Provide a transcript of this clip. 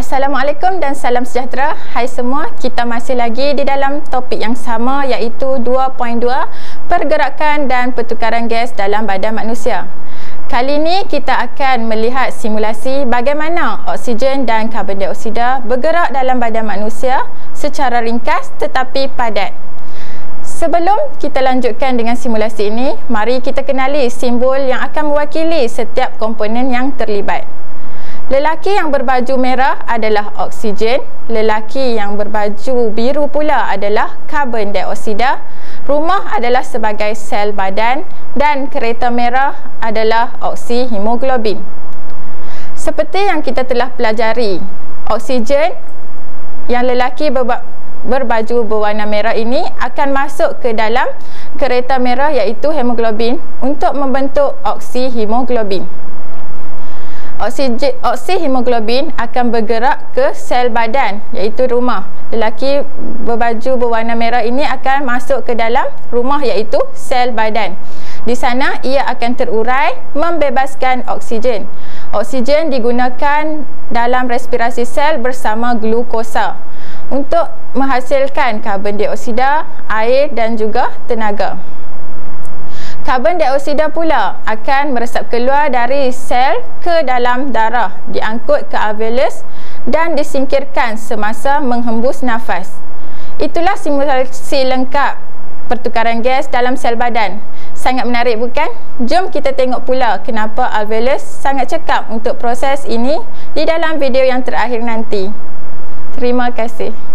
Assalamualaikum dan salam sejahtera. Hai semua, kita masih lagi di dalam topik yang sama, iaitu 2.2 pergerakan dan pertukaran gas dalam badan manusia. Kali ini kita akan melihat simulasi bagaimana oksigen dan karbon dioksida bergerak dalam badan manusia secara ringkas tetapi padat. Sebelum kita lanjutkan dengan simulasi ini, mari kita kenali simbol yang akan mewakili setiap komponen yang terlibat. Lelaki yang berbaju merah adalah oksigen, lelaki yang berbaju biru pula adalah karbon dioksida, rumah adalah sebagai sel badan dan kereta merah adalah oksihemoglobin. Seperti yang kita telah pelajari, oksigen yang lelaki berbaju berwarna merah ini akan masuk ke dalam kereta merah iaitu hemoglobin untuk membentuk oksihemoglobin. Oksihemoglobin akan bergerak ke sel badan iaitu rumah. Lelaki berbaju berwarna merah ini akan masuk ke dalam rumah iaitu sel badan. Di sana ia akan terurai membebaskan oksigen. Oksigen digunakan dalam respirasi sel bersama glukosa untuk menghasilkan karbon dioksida, air dan juga tenaga. Karbon dioksida pula akan meresap keluar dari sel ke dalam darah, diangkut ke alveolus dan disingkirkan semasa menghembus nafas. Itulah simulasi lengkap pertukaran gas dalam sel badan. Sangat menarik bukan? Jom kita tengok pula kenapa alveolus sangat cekap untuk proses ini di dalam video yang terakhir nanti. Terima kasih.